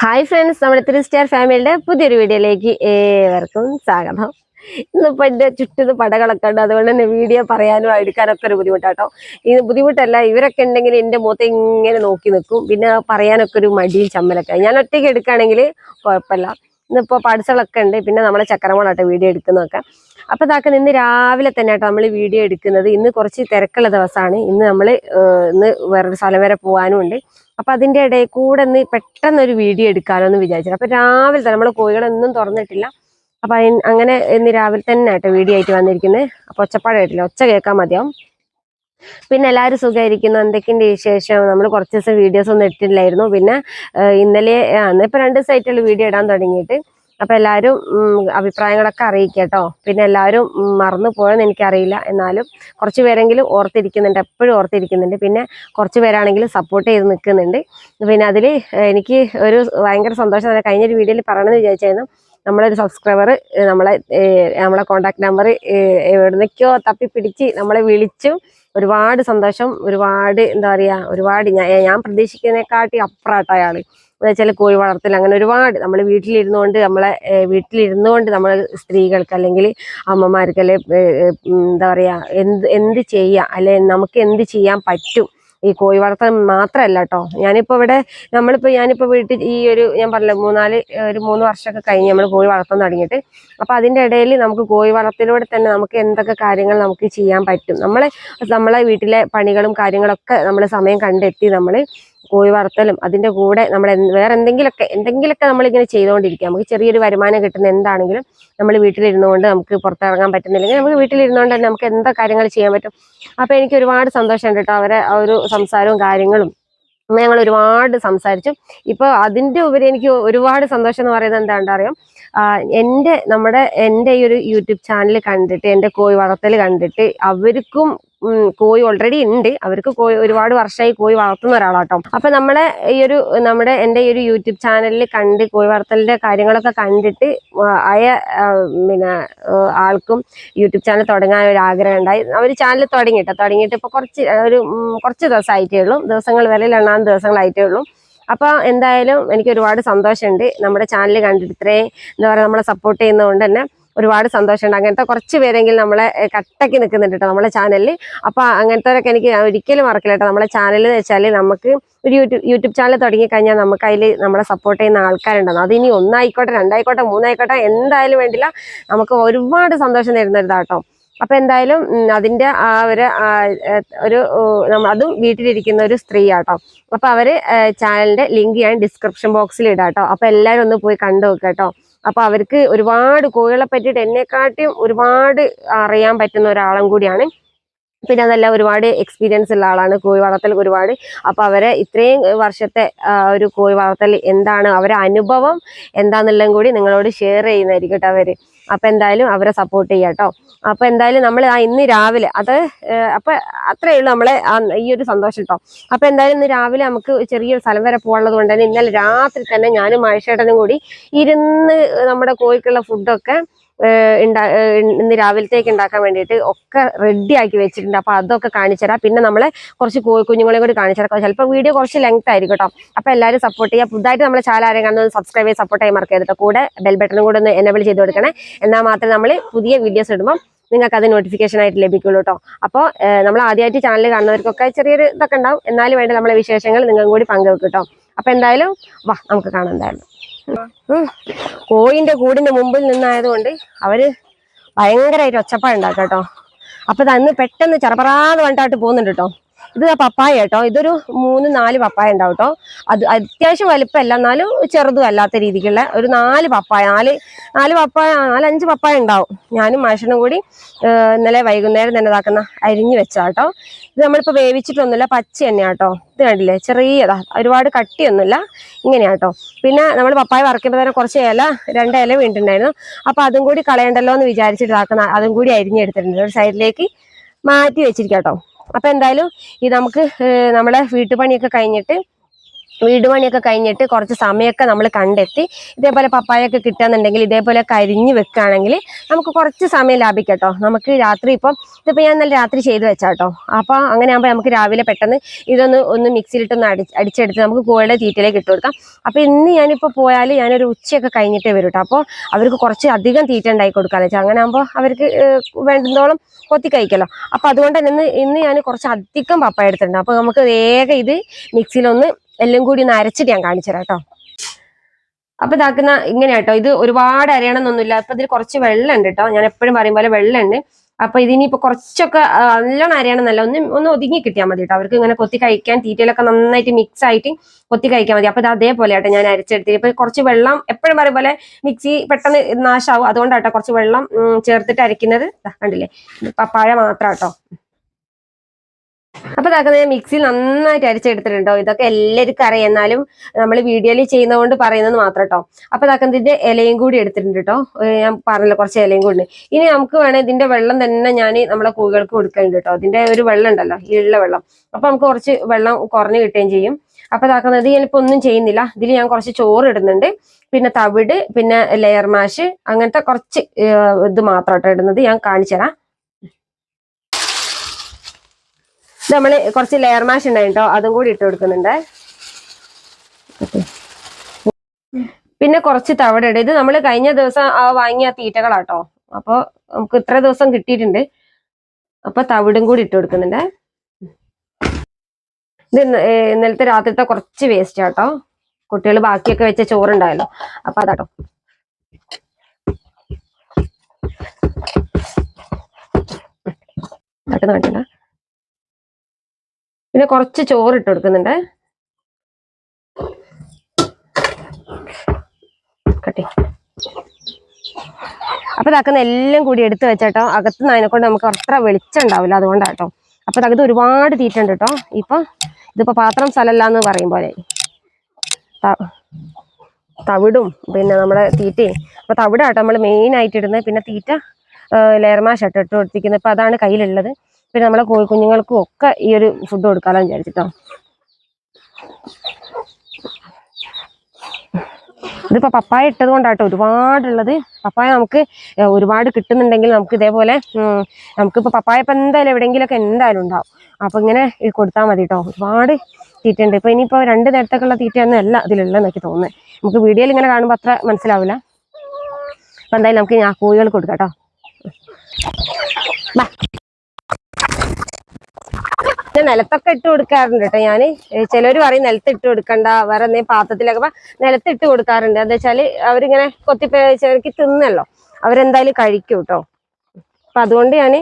Hi friends, നമ്മുടെ 3 star ഫാമിലിയുടെ പുതിയൊരു വീഡിയോയിലേക്ക് ഏവർക്കും സ്വാഗതം. ഇന്നിപ്പോൾ എൻ്റെ ചുറ്റും പടകളൊക്കെ ഉണ്ട്, അതുകൊണ്ട് തന്നെ വീഡിയോ പറയാനും എടുക്കാനൊക്കെ ഒരു ബുദ്ധിമുട്ടാട്ടോ. ഇത് ബുദ്ധിമുട്ടല്ല, ഇവരൊക്കെ ഉണ്ടെങ്കിൽ എൻ്റെ മുഖത്ത് ഇങ്ങനെ നോക്കി നിൽക്കും, പിന്നെ പറയാനൊക്കെ ഒരു മടിയും ചമ്മലൊക്കെ. ഞാൻ ഒറ്റയ്ക്ക് എടുക്കുകയാണെങ്കിൽ കുഴപ്പമില്ല. ഇന്നിപ്പോൾ പാഴ്സകളൊക്കെ ഉണ്ട്, പിന്നെ നമ്മളെ ചക്കരമോളാട്ടോ വീഡിയോ എടുക്കുന്നതൊക്കെ. അപ്പോൾ ഇതാക്കുന്ന ഇന്ന് രാവിലെ തന്നെ ആട്ടോ നമ്മൾ വീഡിയോ എടുക്കുന്നത്. ഇന്ന് കുറച്ച് തിരക്കുള്ള ദിവസമാണ്. ഇന്ന് വേറൊരു സ്ഥലം വരെ പോകാനും ഉണ്ട്. അപ്പൊ അതിന്റെ ഇടയിൽ കൂടെ ഒന്ന് പെട്ടെന്നൊരു വീഡിയോ എടുക്കാനോ എന്ന് വിചാരിച്ചു. അപ്പൊ രാവിലെ തന്നെ നമ്മൾ കോഴികളൊന്നും തുറന്നിട്ടില്ല. അപ്പൊ അങ്ങനെ ഇന്ന് രാവിലെ തന്നെ ആട്ടോ വീഡിയോ ആയിട്ട് വന്നിരിക്കുന്നത്. അപ്പൊ ഒച്ചപ്പാടായിട്ടില്ല, ഒച്ച കേൾക്കാൻ മതിയാവും. പിന്നെ എല്ലാവരും സുഖമായിരിക്കുന്നു. എന്തൊക്കെയുണ്ട് വിശേഷം? നമ്മൾ കുറച്ച് ദിവസം വീഡിയോസ് ഒന്നും ഇട്ടില്ലായിരുന്നു. പിന്നെ ഇന്നലെ ഇന്നിപ്പോൾ 2 ദിവസമായിട്ടുള്ള വീഡിയോ ഇടാൻ തുടങ്ങിയിട്ട്. അപ്പൊ എല്ലാവരും അഭിപ്രായങ്ങളൊക്കെ അറിയിക്കട്ടോ. പിന്നെ എല്ലാവരും മറന്നു പോയെന്ന് എനിക്കറിയില്ല, എന്നാലും കുറച്ച് പേരെങ്കിലും ഓർത്തിരിക്കുന്നുണ്ട്, എപ്പോഴും ഓർത്തിരിക്കുന്നുണ്ട്. പിന്നെ കുറച്ച് പേരാണെങ്കിലും സപ്പോർട്ട് ചെയ്ത് നിൽക്കുന്നുണ്ട്. പിന്നെ അതിൽ എനിക്ക് ഒരു ഭയങ്കര സന്തോഷം. കഴിഞ്ഞൊരു വീഡിയോയിൽ പറയണമെന്ന് വിചാരിച്ചായിരുന്നു. നമ്മളൊരു സബ്സ്ക്രൈബർ നമ്മളെ കോണ്ടാക്ട് നമ്പർ എവിടുന്നൊക്കെയോ തപ്പിപ്പിടിച്ച് നമ്മളെ വിളിച്ചു. ഒരുപാട് സന്തോഷം. ഒരുപാട് എന്താ പറയാ, ഒരുപാട് ഞാൻ പ്രതീക്ഷിക്കുന്നതിനെക്കാട്ടി അപ്പുറമാട്ടോ അയാള്. എന്ന് വെച്ചാൽ കോഴി വളർത്തൽ അങ്ങനെ ഒരുപാട് നമ്മൾ വീട്ടിലിരുന്നുകൊണ്ട് നമ്മൾ സ്ത്രീകൾക്ക് അല്ലെങ്കിൽ അമ്മമാർക്ക് അല്ലെ എന്താ പറയാ എന്ത് ചെയ്യാം, അല്ലെ നമുക്ക് എന്ത് ചെയ്യാൻ പറ്റും ഈ കോഴി വളർത്തൽ മാത്രമല്ല കേട്ടോ. ഞാനിപ്പോ വീട്ടിൽ ഞാൻ പറഞ്ഞില്ല, 3 വർഷമൊക്കെ കഴിഞ്ഞ് നമ്മൾ കോഴി വളർത്താൻ തുടങ്ങിയിട്ട്. അപ്പൊ അതിന്റെ ഇടയിൽ നമുക്ക് കോഴി വളർത്തലിലൂടെ തന്നെ നമുക്ക് എന്തൊക്കെ കാര്യങ്ങൾ നമുക്ക് ചെയ്യാൻ പറ്റും. നമ്മളെ വീട്ടിലെ പണികളും കാര്യങ്ങളൊക്കെ നമ്മൾ സമയം കണ്ടെത്തി നമ്മൾ കോഴി വളർത്തലും അതിന്റെ കൂടെ നമ്മൾ വേറെ എന്തെങ്കിലുമൊക്കെ നമ്മളിങ്ങനെ ചെയ്തുകൊണ്ടിരിക്കുക. നമുക്ക് ചെറിയൊരു വരുമാനം കിട്ടുന്ന എന്താണെങ്കിലും നമ്മൾ വീട്ടിലിരുന്നുകൊണ്ട്, നമുക്ക് പുറത്തിറങ്ങാൻ പറ്റുന്നില്ലെങ്കിൽ നമുക്ക് വീട്ടിലിരുന്നുകൊണ്ട് തന്നെ നമുക്ക് എന്താ കാര്യങ്ങൾ ചെയ്യാൻ പറ്റും. അപ്പൊ എനിക്ക് ഒരുപാട് സന്തോഷമുണ്ട് കേട്ടോ. അവരെ ആ ഒരു സംസാരവും കാര്യങ്ങളും ഞങ്ങൾ ഒരുപാട് സംസാരിച്ചു. ഇപ്പൊ അതിന്റെ ഉപരി എനിക്ക് ഒരുപാട് സന്തോഷം എന്ന് പറയുന്നത് എന്താ അറിയാം, എൻ്റെ ഈ ഒരു യൂട്യൂബ് ചാനൽ കണ്ടിട്ട്, എൻ്റെ കോഴി വളർത്തൽ കണ്ടിട്ട് അവർക്കും കോഴി ഓൾറെഡി ഉണ്ട്. അവർക്ക് ഒരുപാട് വർഷമായി കോഴി വളർത്തുന്ന ഒരാളാട്ടോ. അപ്പൊ എൻ്റെ ഈ ഒരു യൂട്യൂബ് ചാനലിൽ കണ്ട് കോഴി വളർത്തലിന്റെ കാര്യങ്ങളൊക്കെ കണ്ടിട്ട് പിന്നെ ആൾക്കും യൂട്യൂബ് ചാനൽ തുടങ്ങാൻ ഒരു ആഗ്രഹം ഉണ്ടായി. അവർ ചാനൽ തുടങ്ങിയിട്ട് ഇപ്പൊ കുറച്ച് ദിവസമായിട്ടേ ഉള്ളൂ. ദിവസങ്ങൾ വിലയിൽ എണ്ണാൻ ദിവസങ്ങളായിട്ടേ ഉള്ളൂ. അപ്പൊ എന്തായാലും എനിക്ക് ഒരുപാട് സന്തോഷമുണ്ട്. നമ്മുടെ ചാനൽ കണ്ടിട്ട് ഇത്രയും എന്താ പറയുക നമ്മളെ സപ്പോർട്ട് ചെയ്യുന്നതുകൊണ്ട് തന്നെ ഒരുപാട് സന്തോഷമുണ്ട്. അങ്ങനത്തെ കുറച്ച് പേരെങ്കിലും നമ്മളെ കട്ടക്ക് നിൽക്കുന്നുണ്ട് കേട്ടോ നമ്മളെ ചാനലിൽ. അപ്പൊ അങ്ങനത്തെവരൊക്കെ എനിക്ക് ഒരിക്കലും മറക്കില്ല കേട്ടോ. നമ്മളെ ചാനൽ എന്ന് വെച്ചാൽ നമുക്ക് ഒരു യൂട്യൂബ് ചാനൽ തുടങ്ങിക്കഴിഞ്ഞാൽ നമുക്ക് അതിൽ നമ്മളെ സപ്പോർട്ട് ചെയ്യുന്ന ആൾക്കാരുണ്ടാകും. അതിനി 1 ആയിക്കോട്ടെ, 2 ആയിക്കോട്ടെ, 3 ആയിക്കോട്ടെ, എന്തായാലും വേണ്ടില്ല, നമുക്ക് ഒരുപാട് സന്തോഷം തരുന്ന ഇതാട്ടോ. അപ്പൊ എന്തായാലും അതിന്റെ അതും വീട്ടിലിരിക്കുന്ന ഒരു സ്ത്രീ ആട്ടോ. അപ്പൊ അവര് ചാനലിന്റെ ലിങ്ക് ഞാൻ ഡിസ്ക്രിപ്ഷൻ ബോക്സിൽ ഇടാട്ടോ. അപ്പൊ എല്ലാവരും ഒന്ന് പോയി കണ്ടു നോക്കുക കേട്ടോ. അപ്പൊ അവർക്ക് ഒരുപാട് കോഴികളെ പറ്റിയിട്ട് എന്നെക്കാട്ടിയും ഒരുപാട് അറിയാൻ പറ്റുന്ന ഒരാളും കൂടിയാണ്. പിന്നെ അതല്ല, ഒരുപാട് എക്സ്പീരിയൻസ് ഉള്ള ആളാണ് കോഴി വളർത്തൽ ഒരുപാട്. അപ്പൊ അവരെ ഇത്രയും വർഷത്തെ ഒരു കോഴി വളർത്തൽ എന്താണ്, അവരെ അനുഭവം എന്താന്നുള്ളതും കൂടി നിങ്ങളോട് ഷെയർ ചെയ്യുന്നതായിരിക്കും കേട്ടോ അവര്. അപ്പൊ എന്തായാലും അവരെ സപ്പോർട്ട് ചെയ്യാട്ടോ. അപ്പൊ എന്തായാലും നമ്മൾ ഇന്ന് രാവിലെ അപ്പൊ അത്രയേ ഉള്ളൂ നമ്മളെ ഈ ഒരു സന്തോഷം കേട്ടോ. അപ്പൊ എന്തായാലും ഇന്ന് രാവിലെ നമുക്ക് ചെറിയൊരു സ്ഥലം വരെ പോകാനുള്ളത് കൊണ്ട് തന്നെ ഇന്നലെ രാത്രി തന്നെ ഞാനും മഹേഷേട്ടനും കൂടി ഇരുന്ന് നമ്മുടെ കോഴിക്കുള്ള ഫുഡൊക്കെ ഇന്ന് രാവിലത്തേക്ക് ഉണ്ടാക്കാൻ വേണ്ടിയിട്ട് ഒക്കെ റെഡി ആക്കി വെച്ചിട്ടുണ്ട്. അപ്പൊ അതൊക്കെ കാണിച്ചു തരാം. പിന്നെ നമ്മളെ കുറച്ച് കുഞ്ഞുങ്ങളെയും കൂടി കാണിച്ചു തരാം. ചിലപ്പോൾ വീഡിയോ കുറച്ച് ലെങ്ത് ആയിരിക്കും കേട്ടോ. അപ്പൊ എല്ലാവരും സപ്പോർട്ട് ചെയ്യുക. പുതുതായിട്ട് നമ്മളെ ചാനൽ ആരെയും കാണുന്നത് സബ്സ്ക്രൈബ് ചെയ്ത് സപ്പോർട്ട് ചെയ്യാൻ മറക്കരുത്. കൂടെ ബെൽ ബട്ടണും കൂടെ ഒന്ന് എനേബിൾ ചെയ്ത് കൊടുക്കണേ. എന്നാൽ മാത്രമേ നമ്മൾ പുതിയ വീഡിയോസ് ഇടുമ്പോൾ നിങ്ങൾക്ക് അത് നോട്ടിഫിക്കേഷൻ ആയിട്ട് ലഭിക്കുള്ളൂ കേട്ടോ. അപ്പോൾ നമ്മൾ ആദ്യമായിട്ട് ചാനൽ കാണുന്നവർക്കൊക്കെ ചെറിയൊരു ഇതൊക്കെ ഉണ്ടാവും. എന്നാലും വേണ്ടി നമ്മളെ വിശേഷങ്ങൾ നിങ്ങളും കൂടി പങ്കുവെക്കും കേട്ടോ. അപ്പൊ എന്തായാലും നമുക്ക് കാണാം. എന്തായാലും കോഴിന്റെ കൂടിന്റെ മുമ്പിൽ നിന്നായതുകൊണ്ട് അവര് ഭയങ്കരമായിട്ട് ഒച്ചപ്പാടുണ്ടാക്കാം കേട്ടോ. അപ്പൊ അന്ന് പെട്ടെന്ന് ചെറുപറാന്ന് പറഞ്ഞിട്ട് പോകുന്നുണ്ട് കേട്ടോ. ഇത് പപ്പായ കേട്ടോ. ഇതൊരു 3-4 പപ്പായ ഉണ്ടാവും കേട്ടോ. അത് അത്യാവശ്യം വലിപ്പമല്ല, എന്നാലും ചെറുതും അല്ലാത്ത രീതിക്കുള്ള ഒരു 4 പപ്പായ 4-5 പപ്പായ ഉണ്ടാവും. ഞാനും മനുഷ്യനും കൂടി ഇന്നലെ വൈകുന്നേരം തന്നെ ഇതാക്കുന്ന അരിഞ്ഞു വെച്ചാ കേട്ടോ. ഇത് നമ്മളിപ്പോ വേവിച്ചിട്ടൊന്നുമില്ല, പച്ച എണ്ണയാട്ടോ. ഇത് കണ്ടില്ലേ, ചെറിയതാ, ഒരുപാട് കട്ടിയൊന്നുമില്ല, ഇങ്ങനെയാട്ടോ. പിന്നെ നമ്മൾ പപ്പായ വറക്കുമ്പോൾ തന്നെ കുറച്ച് 2 ഇല വീണിട്ടുണ്ടായിരുന്നു. അപ്പൊ അതും കൂടി കളയണ്ടല്ലോ എന്ന് വിചാരിച്ചിട്ട് ഇതാക്കുന്ന അതും കൂടി അരിഞ്ഞെടുത്തിട്ടുണ്ട്, ഒരു സൈഡിലേക്ക് മാറ്റി വെച്ചിരിക്കാം കേട്ടോ. അപ്പൊ എന്തായാലും ഇത് നമുക്ക് നമ്മളെ വീട്ടുപണിയൊക്കെ കഴിഞ്ഞിട്ട് വീട് പണിയൊക്കെ കഴിഞ്ഞിട്ട് കുറച്ച് സമയമൊക്കെ നമ്മൾ കണ്ടെത്തി ഇതേപോലെ പപ്പായൊക്കെ കിട്ടുകയെന്നുണ്ടെങ്കിൽ ഇതേപോലെ കരിഞ്ഞ് വെക്കുകയാണെങ്കിൽ നമുക്ക് കുറച്ച് സമയം ലാഭിക്കാം കേട്ടോ. നമുക്ക് രാത്രി ഇതിപ്പോൾ ഞാൻ ഇന്നലെ രാത്രി ചെയ്ത് വെച്ചാട്ടോ. അപ്പോൾ അങ്ങനെ ആകുമ്പോൾ നമുക്ക് രാവിലെ പെട്ടെന്ന് ഒന്ന് മിക്സിയിലിട്ടൊന്ന് അടിച്ചെടുത്ത് നമുക്ക് കോഴിയുടെ തീറ്റയിലേക്ക് ഇട്ട് കൊടുക്കാം. അപ്പോൾ ഇന്ന് ഞാനിപ്പോൾ പോയാൽ ഞാനൊരു ഉച്ചയൊക്കെ കഴിഞ്ഞിട്ടേ വരും കേട്ടോ. അപ്പോൾ അവർക്ക് കുറച്ച് അധികം തീറ്റ ഉണ്ടാക്കി കൊടുക്കാമെന്ന് വെച്ചാൽ അങ്ങനെ ആകുമ്പോൾ അവർക്ക് വേണ്ടുന്നോളം കൊത്തി കഴിക്കല്ലോ. അപ്പോൾ അതുകൊണ്ട് തന്നെ ഇന്ന് ഞാൻ കുറച്ച് അധികം പപ്പായ എടുത്തിട്ടുണ്ട്. അപ്പോൾ നമുക്ക് വേഗം ഇത് മിക്സിയിലൊന്ന് എല്ലാം കൂടി ഒന്ന് അരച്ചിട്ട് ഞാൻ കാണിച്ചു തരാം കേട്ടോ. അപ്പൊ ഇതാക്കുന്ന ഇങ്ങനെയാട്ടോ. ഇത് ഒരുപാട് അരയണം എന്നൊന്നുമില്ല. അപ്പൊ ഇതിൽ കുറച്ച് വെള്ളം ഉണ്ട് കേട്ടോ. ഞാൻ എപ്പോഴും പറയും പോലെ വെള്ളം ഉണ്ട്. അപ്പൊ ഇതിനിപ്പോ കുറച്ചൊക്കെ നല്ലോണം അരയണം എന്നല്ല, ഒന്ന് ഒതുങ്ങി കിട്ടിയാൽ മതി കേട്ടോ. അവർക്ക് ഇങ്ങനെ കൊത്തി കഴിക്കാൻ തീറ്റയിലൊക്കെ നന്നായിട്ട് മിക്സ് ആയിട്ട് കൊത്തി കഴിക്കാൻ മതി. അപ്പൊ ഇത് അതേപോലെ ആട്ടോ ഞാൻ അരച്ചെടുത്തിട്ട്. ഇപ്പൊ കുറച്ച് വെള്ളം എപ്പോഴും പറയും പോലെ മിക്സി പെട്ടെന്ന് നാശാവും, അതുകൊണ്ടാട്ടോ കുറച്ച് വെള്ളം ചേർത്തിട്ട് അരയ്ക്കുന്നത്. കണ്ടില്ലേ, പപ്പായ മാത്രം കേട്ടോ. അപ്പൊ ഇതാക്കുന്നത് മിക്സിയിൽ നന്നായിട്ട് അരച്ചെടുത്തിട്ടുണ്ടോ. ഇതൊക്കെ എല്ലാവർക്കും അറിയാം, എന്നാലും നമ്മൾ വീഡിയോയിൽ ചെയ്യുന്നതുകൊണ്ട് പറയുന്നത് മാത്രം കേട്ടോ. അപ്പൊ ഇതാക്കുന്നതിന്റെ ഇലയും കൂടി എടുത്തിട്ടുണ്ട് കേട്ടോ. ഞാൻ പറഞ്ഞല്ലോ കുറച്ച് ഇലയും കൂടി. ഇനി നമുക്ക് വേണേൽ ഇതിന്റെ വെള്ളം തന്നെ ഞാൻ നമ്മളെ കോഴികൾക്ക് കൊടുക്കുന്നുണ്ട് കേട്ടോ. ഇതിന്റെ ഒരു വെള്ളം ഉണ്ടല്ലോ, ഈ ഉള്ള വെള്ളം. അപ്പൊ നമുക്ക് കുറച്ച് വെള്ളം കുറഞ്ഞു കിട്ടുകയും ചെയ്യും. അപ്പൊ ഇതാക്കുന്നത് ഞാനിപ്പോ ഒന്നും ചെയ്യുന്നില്ല. ഇതിൽ ഞാൻ കുറച്ച് ചോറ് ഇടുന്നുണ്ട്, പിന്നെ തവിട്, പിന്നെ ലെയർ മാഷ്, അങ്ങനത്തെ കുറച്ച് ഇത് മാത്രം കേട്ടോ ഇടുന്നത്. ഞാൻ കാണിച്ചു തരാം. ഇത് നമ്മള് കുറച്ച് ലെയർ മാഷ് ഉണ്ടായിട്ടോ, അതും കൂടി ഇട്ട് കൊടുക്കുന്നുണ്ട്. പിന്നെ കുറച്ച് തവിട് ഇടും. ഇത് നമ്മൾ കഴിഞ്ഞ ദിവസം വാങ്ങിയ തീറ്റകളാട്ടോ. അപ്പൊ നമുക്ക് ഇത്ര ദിവസം കിട്ടിയിട്ടുണ്ട്. അപ്പൊ തവിടും കൂടി ഇട്ട് കൊടുക്കുന്നുണ്ട്. ഇത് ഇന്നലത്തെ രാത്രിത്തെ കുറച്ച് വേസ്റ്റ് ആട്ടോ. കുട്ടികൾ ബാക്കിയൊക്കെ വെച്ച ചോറുണ്ടായല്ലോ, അപ്പൊ അതാട്ടോ. നാട്ടില്ല. പിന്നെ കുറച്ച് ചോറ് ഇട്ട് കൊടുക്കുന്നുണ്ട്. കട്ടി. അപ്പൊ ഇതാക്കുന്ന എല്ലാം കൂടി എടുത്ത് വെച്ചാട്ടോ. അകത്തുനിന്ന് അതിനെക്കൊണ്ട് നമുക്ക് അത്ര വെളിച്ചം ഉണ്ടാവില്ല, അതുകൊണ്ടാട്ടോ. അപ്പൊ അകത്ത് ഒരുപാട് തീറ്റ ഉണ്ട് കേട്ടോ. ഇതിപ്പോ പാത്രം സ്ഥലമല്ലാന്ന് പറയും പോലെ തവിടും പിന്നെ നമ്മുടെ തീറ്റയും. അപ്പൊ തവിടാട്ടോ നമ്മൾ മെയിൻ ആയിട്ട് ഇടുന്നത്. പിന്നെ തീറ്റ ലെയർ മാഷാട്ടോ ഇട്ട് കൊടുത്തിരിക്കുന്നത്. ഇപ്പൊ അതാണ് കയ്യിലുള്ളത്. പിന്നെ നമ്മളെ കുഞ്ഞുങ്ങൾക്കും ഒക്കെ ഈ ഒരു ഫുഡ് കൊടുക്കാമെന്ന് വിചാരിച്ചിട്ടോ. ഇതിപ്പോ പപ്പായ ഇട്ടത് കൊണ്ടാട്ടോ ഒരുപാടുള്ളത്. പപ്പായ നമുക്ക് ഒരുപാട് കിട്ടുന്നുണ്ടെങ്കിൽ നമുക്ക് ഇതേപോലെ നമുക്കിപ്പോ പപ്പായ ഇപ്പൊ എന്തായാലും എവിടെയെങ്കിലൊക്കെ എന്തായാലും ഉണ്ടാവും. അപ്പൊ ഇങ്ങനെ കൊടുത്താൽ മതി കേട്ടോ. ഒരുപാട് തീറ്റ ഉണ്ട്. ഇപ്പൊ ഇനിയിപ്പോ 2 നേരത്തേക്കുള്ള തീറ്റയൊന്നും അല്ല ഇതിലുള്ളതെന്ന് എനിക്ക് തോന്നുന്നത്. നമുക്ക് വീഡിയോയിൽ ഇങ്ങനെ കാണുമ്പോൾ അത്ര മനസ്സിലാവില്ല. അപ്പൊ എന്തായാലും നമുക്ക് ഞാൻ കോഴികൾ കൊടുക്കാം കേട്ടോ. നിലത്തൊക്കെ ഇട്ട് കൊടുക്കാറുണ്ട് കേട്ടോ ഞാന്. ചിലർ പറയും നിലത്ത് ഇട്ട് കൊടുക്കണ്ട, വേറെ എന്തെങ്കിലും പാത്രത്തിലൊക്കെ നിലത്ത് ഇട്ട് കൊടുക്കാറുണ്ട്. എന്താ വെച്ചാല് അവരിങ്ങനെ ചെറുക്കി തിന്നല്ലോ, അവരെന്തായാലും കഴിക്കും കേട്ടോ. അപ്പൊ അതുകൊണ്ട് ഞാൻ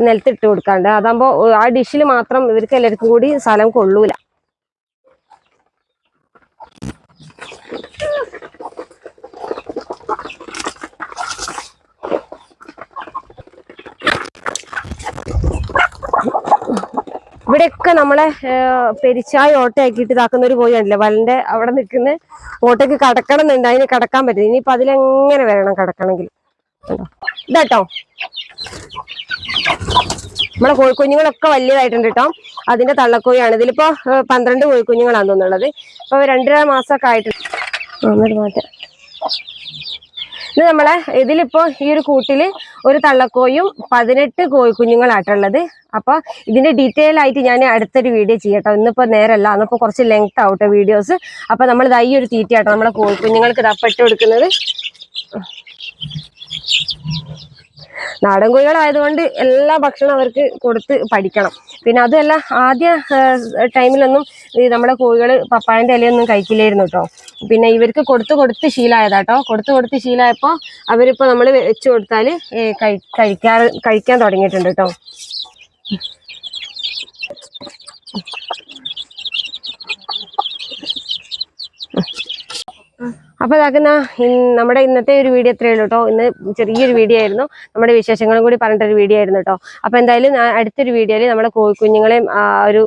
നിലത്ത് ഇട്ട് കൊടുക്കാറുണ്ട്. അതാകുമ്പോ ആ ഡിഷിൽ മാത്രം ഇവർക്ക് എല്ലാവർക്കും കൂടി സ്ഥലം കൊള്ളൂല. ഇവിടെയൊക്കെ നമ്മളെ പെരിച്ചായ ഓട്ടയാക്കിയിട്ട് ഇതാക്കുന്ന ഒരു കോഴി ഉണ്ടല്ലേ, വലന്റെ അവിടെ നിൽക്കുന്ന ഓട്ടയ്ക്ക് കടക്കണം എന്നുണ്ട്. അതിന് കടക്കാൻ പറ്റില്ല. ഇനിയിപ്പൊ അതിലെങ്ങനെ വരണം കടക്കണമെങ്കിൽ. ഇതാട്ടോ നമ്മളെ കോഴിക്കുഞ്ഞുങ്ങളൊക്കെ വലിയതായിട്ടുണ്ട് കേട്ടോ. അതിന്റെ തള്ളക്കോഴിയാണ്. ഇതിലിപ്പോ 12 കോഴിക്കുഞ്ഞുങ്ങളാണ് തോന്നുള്ളത്. ഇപ്പൊ 2.5 മാസമൊക്കെ ആയിട്ടുണ്ട്. മാറ്റാം. ഇത് നമ്മളെ ഇതിലിപ്പോ ഈ ഒരു കൂട്ടില് ഒരു തള്ളക്കോയും 18 കോഴിക്കുഞ്ഞുങ്ങളായിട്ടുള്ളത്. അപ്പൊ ഇതിന്റെ ഡീറ്റെയിൽ ആയിട്ട് ഞാൻ അടുത്തൊരു വീഡിയോ ചെയ്യട്ടോ. ഇന്നിപ്പോ നേരല്ല, അന്നിപ്പോ കുറച്ച് ലെങ്ത് ആവട്ടെ വീഡിയോസ്. അപ്പൊ നമ്മൾ ഈ ഒരു തീറ്റയാട്ടോ നമ്മളെ കോഴിക്കുഞ്ഞുങ്ങൾക്ക് ഇതപ്പെട്ട് കൊടുക്കുന്നത്. നാടൻ കോഴികളായതുകൊണ്ട് എല്ലാ ഭക്ഷണം അവർക്ക് കൊടുത്ത് പഠിക്കണം. പിന്നെ അതുമല്ല ആദ്യ ടൈമിലൊന്നും ഈ നമ്മുടെ കോഴികൾ പപ്പായന്റെ ഇലയൊന്നും കഴിക്കില്ലായിരുന്നു കേട്ടോ. പിന്നെ ഇവർക്ക് കൊടുത്ത് ശീലമായതാട്ടോ. കൊടുത്ത് ശീലമായപ്പോ അവരിപ്പോ നമ്മൾ വെച്ചു കൊടുത്താല് കഴിക്കാൻ തുടങ്ങിയിട്ടുണ്ട് കേട്ടോ. അപ്പൊ ഇതാക്കുന്ന നമ്മുടെ ഇന്നത്തെ ഒരു വീഡിയോ എത്രയേ ഉള്ളൂ കേട്ടോ. ഇന്ന് ചെറിയൊരു വീഡിയോ ആയിരുന്നു, നമ്മുടെ വിശേഷങ്ങളും കൂടി പറഞ്ഞിട്ടൊരു വീഡിയോ ആയിരുന്നു കേട്ടോ. അപ്പൊ എന്തായാലും അടുത്തൊരു വീഡിയോയിൽ നമ്മുടെ കോഴിക്കുഞ്ഞുങ്ങളെയും ഒരു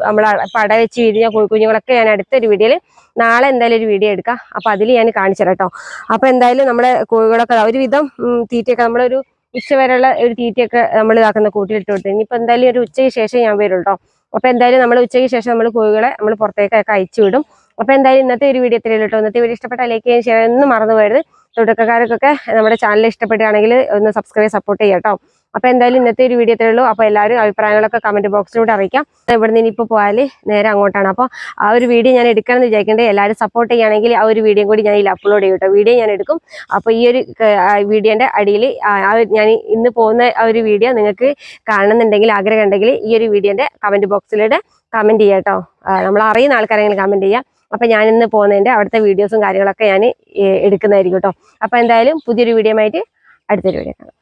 നമ്മളെ പട വെച്ച് വിരിഞ്ഞ കോഴിക്കുഞ്ഞുങ്ങളൊക്കെ ഞാൻ അടുത്തൊരു വീഡിയോയിൽ നാളെ എന്തായാലും ഒരു വീഡിയോ എടുക്കാം. അപ്പൊ അതിൽ ഞാൻ കാണിച്ചു തരാം കേട്ടോ. അപ്പൊ എന്തായാലും നമ്മളെ കോഴികളൊക്കെ ഒരുവിധം തീറ്റയൊക്കെ നമ്മളൊരു ഉച്ച വരെയുള്ള ഒരു തീറ്റയൊക്കെ നമ്മൾ ഇതാക്കുന്ന കൂട്ടിലിട്ട് കൊടുത്തു. ഇനിയിപ്പോ എന്തായാലും ഒരു ഉച്ചയ്ക്ക് ശേഷം ഞാൻ വരും കേട്ടോ. അപ്പൊ എന്തായാലും നമ്മൾ ഉച്ചയ്ക്ക് ശേഷം നമ്മൾ കോഴികളെ നമ്മൾ പുറത്തേക്കൊക്കെ അയച്ചു വിടും. അപ്പൊ എന്തായാലും ഇന്നത്തെ ഒരു വീഡിയോ എത്തില്ല കേട്ടോ. ഇന്നത്തെ വീഡിയോ ഇഷ്ടപ്പെട്ട ലൈക്ക് ചെയ്യാൻ ഷെയർ ഒന്നും മറന്നു പോയത്. തുടക്കക്കാർക്കൊക്കെ നമ്മുടെ ചാനൽ ഇഷ്ടപ്പെടുകയാണെങ്കിൽ ഒന്ന് സബ്സ്ക്രൈബ് സപ്പോർട്ട് ചെയ്യാം കേട്ടോ. അപ്പൊ എന്തായാലും ഇന്നത്തെ ഒരു വീഡിയോ എത്തിയുള്ളൂ. അപ്പൊ എല്ലാവരും അഭിപ്രായങ്ങളൊക്കെ കമന്റ് ബോക്സിലൂടെ അറിയിക്കാം. ഇവിടെ നിന്ന് ഇനിയിപ്പോൾ പോയാൽ നേരെ അങ്ങോട്ടാണ്. അപ്പോൾ ആ ഒരു വീഡിയോ ഞാൻ എടുക്കണം എന്ന് വിചാരിക്കേണ്ടത് എല്ലാവരും സപ്പോർട്ട് ചെയ്യുകയാണെങ്കിൽ ആ ഒരു വീഡിയോ കൂടി ഞാൻ ഇതിൽ അപ്ലോഡ് ചെയ്യും കേട്ടോ. വീഡിയോ ഞാൻ എടുക്കും. അപ്പോൾ ഈ ഒരു വീഡിയോന്റെ അടിയിൽ ഞാൻ ഇന്ന് പോകുന്ന ആ ഒരു വീഡിയോ നിങ്ങൾക്ക് കാണണമെന്നുണ്ടെങ്കിൽ ആഗ്രഹം ഉണ്ടെങ്കിൽ ഈ ഒരു വീഡിയോന്റെ കമന്റ് ബോക്സിലൂടെ കമന്റ് ചെയ്യാം കേട്ടോ. നമ്മൾ അറിയുന്ന ആൾക്കാരെങ്കിലും കമന്റ് ചെയ്യാം. അപ്പൊ ഞാൻ ഇന്ന് പോകുന്നതിന്റെ അവിടുത്തെ വീഡിയോസും കാര്യങ്ങളൊക്കെ ഞാൻ എടുക്കുന്നതായിരിക്കും കേട്ടോ. അപ്പൊ എന്തായാലും പുതിയൊരു വീഡിയോ ആയിട്ട് അടുത്തൊരു വീഡിയോ കാണാം.